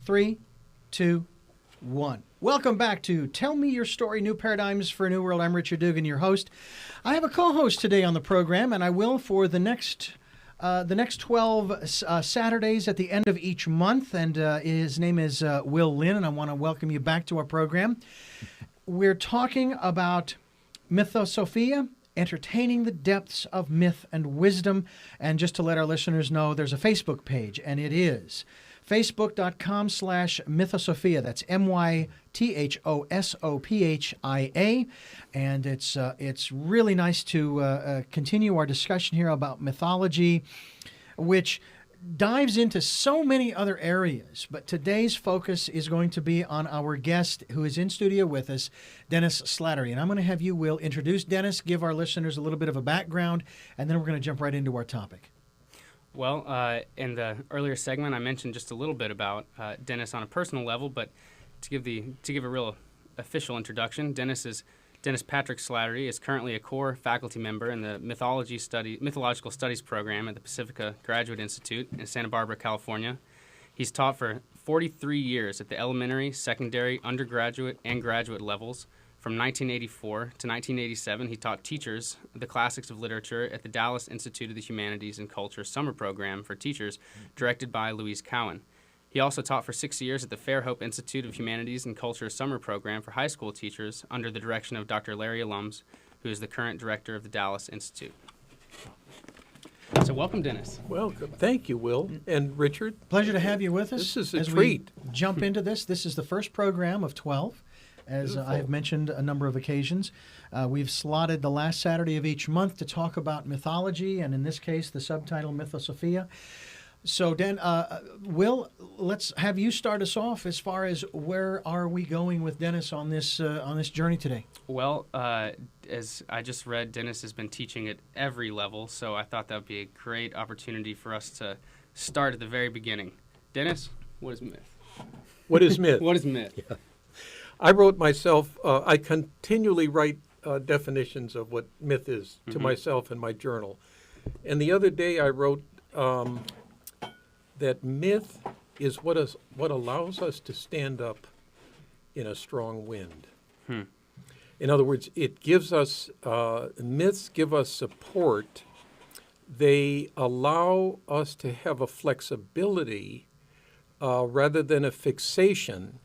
3, 2, 1. Welcome back to Tell Me Your Story, New Paradigms for a New World. I'm Richard Dugan, your host. I have a co-host today on the program, and I will for the next 12 Saturdays at the end of each month, and his name is Will Lynn, and I want to welcome you back to our program. We're talking about Mythosophia, entertaining the depths of myth and wisdom. And just to let our listeners know, there's a Facebook page, and it is facebook.com/Mythosophia. That's MYTHOSOPHIA. And it's really nice to continue our discussion here about mythology, which dives into so many other areas. But today's focus is going to be on our guest who is in studio with us, Dennis Slattery. And I'm going to have you, Will, introduce Dennis, give our listeners a little bit of a background, and then we're going to jump right into our topic. Well, in the earlier segment, I mentioned just a little bit about Dennis on a personal level, but to give a real official introduction, Dennis Patrick Slattery is currently a core faculty member in the Mythological Studies program at the Pacifica Graduate Institute in Santa Barbara, California. He's taught for 43 years at the elementary, secondary, undergraduate, and graduate levels. From 1984 to 1987, he taught teachers the classics of literature at the Dallas Institute of the Humanities and Culture summer program for teachers directed by Louise Cowan. He also taught for 6 years at the Fairhope Institute of Humanities and Culture summer program for high school teachers under the direction of Dr. Larry Alums, who is the current director of the Dallas Institute. So welcome, Dennis. Welcome. Thank you, Will and Richard. Pleasure to have you with us. This is a as treat. We jump into this. This is the first program of 12, as I have mentioned a number of occasions. We've slotted the last Saturday of each month to talk about mythology, and in this case, the subtitle Mythosophia. So, Dan, Will, let's have you start us off as far as where are we going with Dennis on this journey today? Well, as I just read, Dennis has been teaching at every level, so I thought that would be a great opportunity for us to start at the very beginning. Dennis, what is myth? What is myth? What is myth? Yeah. I wrote myself, I continually write definitions of what myth is to myself in my journal. And the other day I wrote that myth is what allows us to stand up in a strong wind. In other words, it gives us, myths give us support. They allow us to have a flexibility rather than a fixation.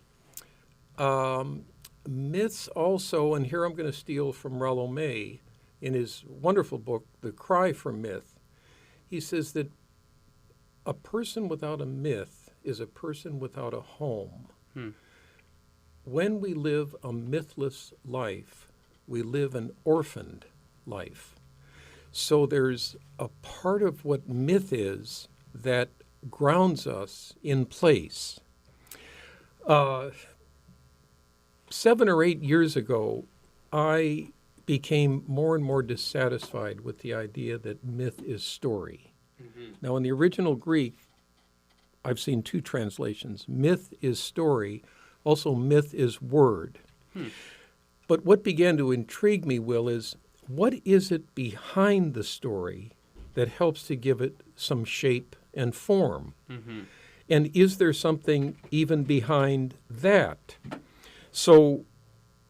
Myths also, and here I'm going to steal from Rollo May in his wonderful book, The Cry for Myth. He says that a person without a myth is a person without a home. When we live a mythless life, we live an orphaned life. So there's a part of what myth is that grounds us in place. 7 or 8 years ago, I became more and more dissatisfied with the idea that myth is story. Now, in the original Greek, I've seen 2 translations. Myth is story. Also, myth is word. But what began to intrigue me, Will, is what is it behind the story that helps to give it some shape and form? And is there something even behind that? So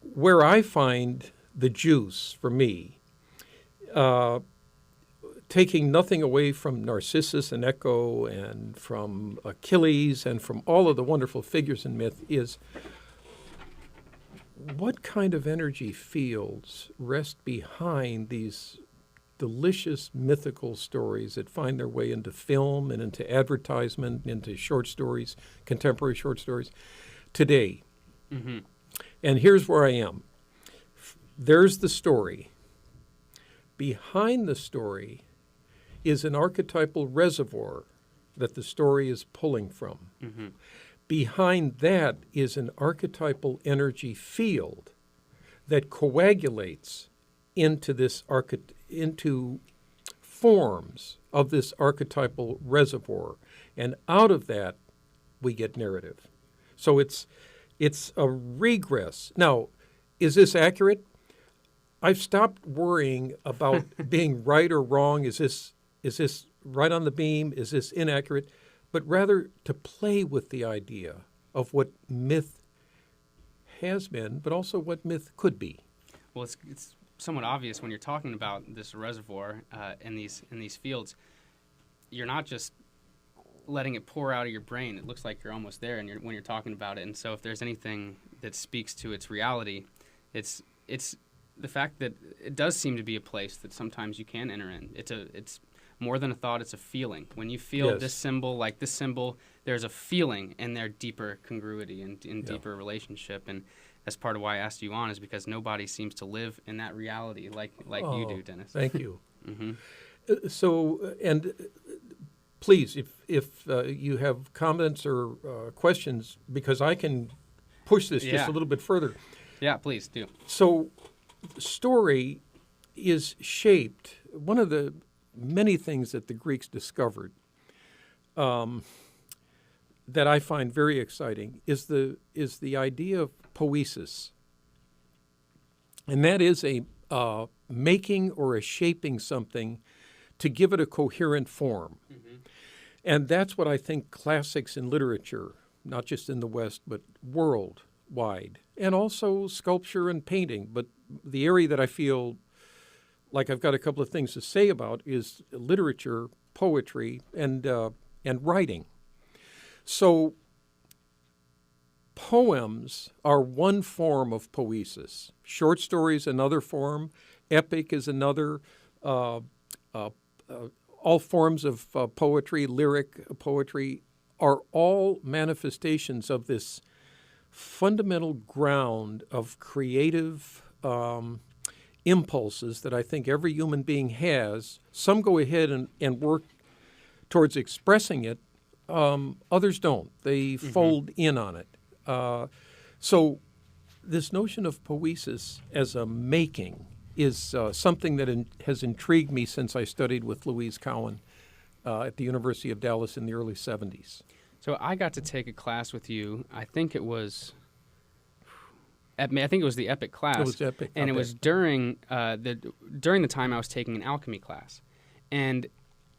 where I find the juice for me, taking nothing away from Narcissus and Echo and from Achilles and from all of the wonderful figures in myth, is what kind of energy fields rest behind these delicious mythical stories that find their way into film and into advertisement, into short stories, contemporary short stories today. And here's where I am. There's the story. Behind the story is an archetypal reservoir that the story is pulling from. Behind that is an archetypal energy field that coagulates into this into forms of this archetypal reservoir, and out of that we get narrative. So it's a regress. Now, is this accurate? I've stopped worrying about being right or wrong. Is this right on the beam? Is this inaccurate? But rather to play with the idea of what myth has been, but also what myth could be. Well, it's somewhat obvious when you're talking about this reservoir in these fields. You're not just letting it pour out of your brain. It looks like you're almost there, and when you're talking about it. And so, if there's anything that speaks to its reality, it's the fact that it does seem to be a place that sometimes you can enter in. It's more than a thought; it's a feeling. When you feel this symbol, like this symbol, there's a feeling in their deeper congruity and deeper relationship. And that's part of why I asked you on, is because nobody seems to live in that reality like you do, Dennis. Thank you. Mm-hmm. Please, if you have comments or questions, because I can push this just a little bit further. Yeah, please do. So, story is shaped. One of the many things that the Greeks discovered that I find very exciting is the idea of poesis, and that is a making or a shaping something to give it a coherent form. Mm-hmm. And that's what I think classics in literature, not just in the West, but worldwide, and also sculpture and painting. But the area that I feel like I've got a couple of things to say about is literature, poetry, and writing. So poems are one form of poesis. Short stories another form. Epic is another. All forms of poetry, lyric poetry, are all manifestations of this fundamental ground of creative impulses that I think every human being has. Some go ahead and work towards expressing it. Others don't. They fold in on it. So this notion of poesis as a making is something that has intrigued me since I studied with Louise Cowan at the University of Dallas in the early 70s. So I got to take a class with you. I think it was the Epic class. It was Epic. And it was during the time I was taking an alchemy class. And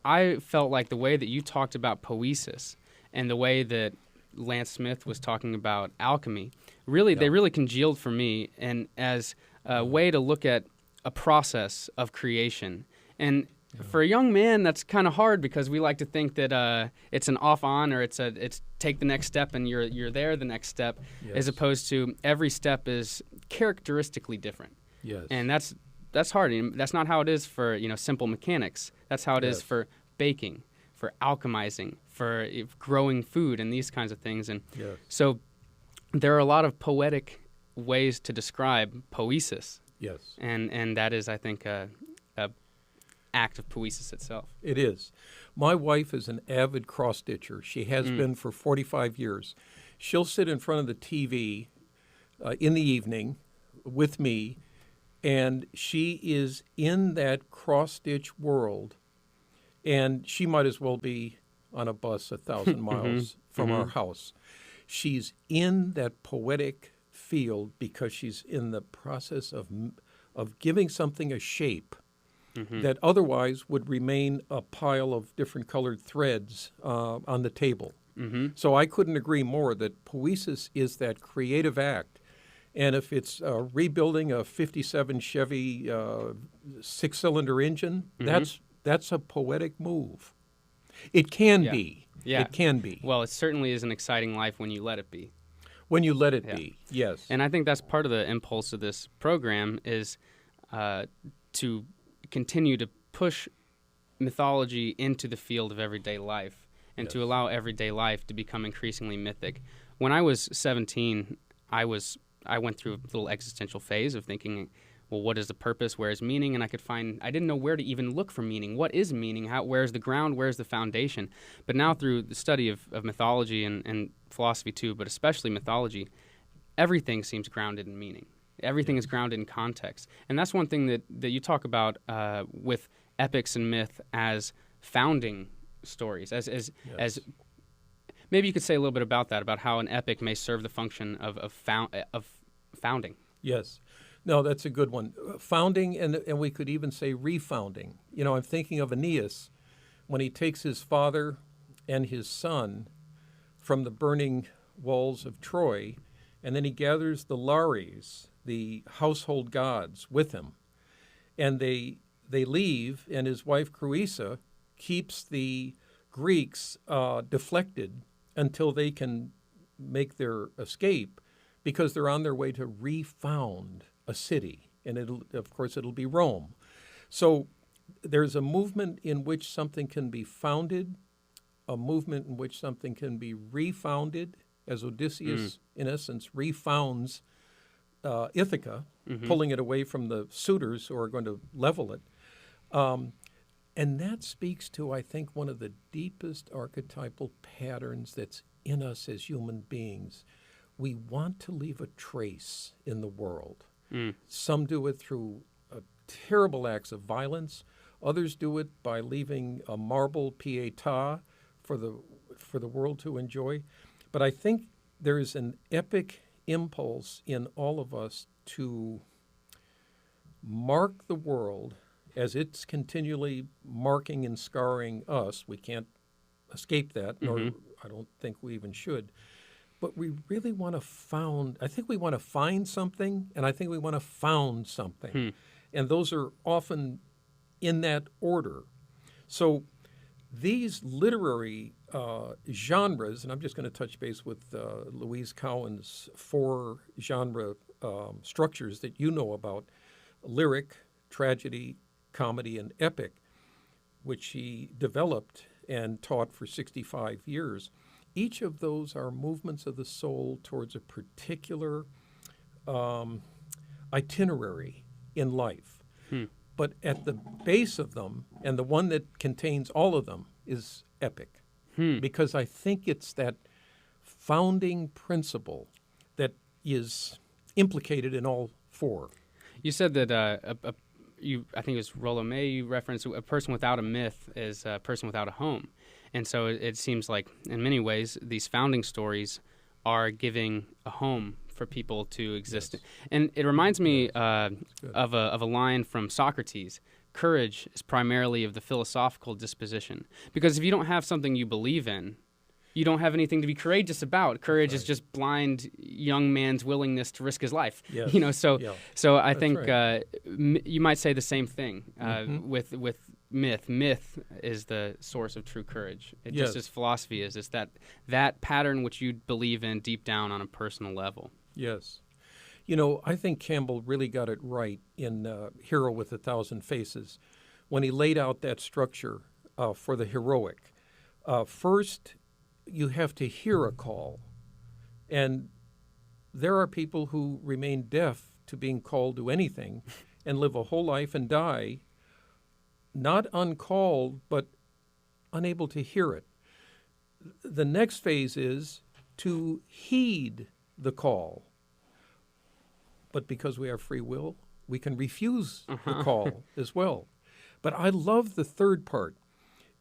I felt like the way that you talked about poesis and the way that Lance Smith was talking about alchemy, they really congealed for me, and as a way to look at a process of creation. And for a young man, that's kind of hard, because we like to think that it's an off-on, or it's take the next step and you're there the next step, as opposed to every step is characteristically different. Yes. And that's hard. And that's not how it is for simple mechanics. That's how it is for baking, for alchemizing, for growing food, and these kinds of things. And so there are a lot of poetic ways to describe poesis. Yes. And that is, I think, a act of poesis itself. It is. My wife is an avid cross-stitcher. She has been for 45 years. She'll sit in front of the TV in the evening with me, and she is in that cross-stitch world, and she might as well be on a bus 1,000 miles from our house. She's in that poetic field because she's in the process of giving something a shape that otherwise would remain a pile of different colored threads on the table. So I couldn't agree more that poesis is that creative act. And if it's rebuilding a 57 Chevy six-cylinder engine, that's a poetic move. It can be. Yeah. It can be. Well, it certainly is an exciting life when you let it be. When you let it be, yes. And I think that's part of the impulse of this program, is to continue to push mythology into the field of everyday life, and to allow everyday life to become increasingly mythic. When I was 17, I went through a little existential phase of thinking, well, what is the purpose? Where is meaning? And I didn't know where to even look for meaning. What is meaning? Where's the ground? Where's the foundation? But now, through the study of mythology and philosophy too, but especially mythology, everything seems grounded in meaning. Everything is grounded in context. And that's one thing that you talk about with epics and myth as founding stories, as maybe you could say a little bit about that, about how an epic may serve the function of founding. Yes. No, that's a good one. Founding, and we could even say refounding. I'm thinking of Aeneas when he takes his father and his son from the burning walls of Troy, and then he gathers the Lares, the household gods, with him. And they leave, and his wife Creusa keeps the Greeks deflected until they can make their escape, because they're on their way to refound a city. And it'll be Rome. So there's a movement in which something can be founded, a movement in which something can be refounded, as Odysseus, in essence, refounds Ithaca, pulling it away from the suitors who are going to level it. And that speaks to, I think, one of the deepest archetypal patterns that's in us as human beings. We want to leave a trace in the world. Some do it through terrible acts of violence. Others do it by leaving a marble pietà for the world to enjoy. But I think there is an epic impulse in all of us to mark the world as it's continually marking and scarring us. We can't escape that, nor I don't think we even should. But we really want to I think we want to find something, and I think we want to found something. And those are often in that order. So these literary genres, and I'm just going to touch base with Louise Cowan's 4 genre structures that you know about: lyric, tragedy, comedy, and epic, which she developed and taught for 65 years. Each of those are movements of the soul towards a particular itinerary in life. But at the base of them, and the one that contains all of them, is epic. Because I think it's that founding principle that is implicated in all 4. You said that I think it was Rollo May, you referenced a person without a myth is a person without a home. And so it seems like, in many ways, these founding stories are giving a home for people to exist. Yes. And it reminds me of a line from Socrates: courage is primarily of the philosophical disposition. Because if you don't have something you believe in, you don't have anything to be courageous about. Courage is just blind young man's willingness to risk his life. Yes. So I think right. You might say the same thing with myth. Myth is the source of true courage. Just as philosophy is. It's that pattern which you believe in deep down on a personal level. Yes. I think Campbell really got it right in Hero with a Thousand Faces when he laid out that structure for the heroic. First, you have to hear a call. And there are people who remain deaf to being called to anything and live a whole life and die not uncalled, but unable to hear it. The next phase is to heed the call. But because we have free will, we can refuse the call as well. But I love the third part.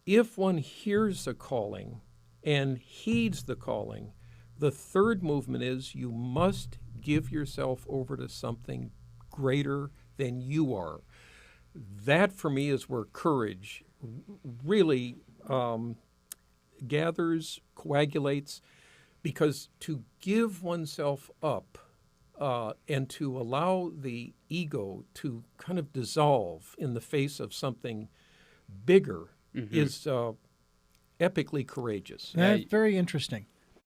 If one hears the calling and heeds the calling, the third movement is you must give yourself over to something greater than you are. That, for me, is where courage really gathers, coagulates, because to give oneself up and to allow the ego to kind of dissolve in the face of something bigger is epically courageous. That's very interesting.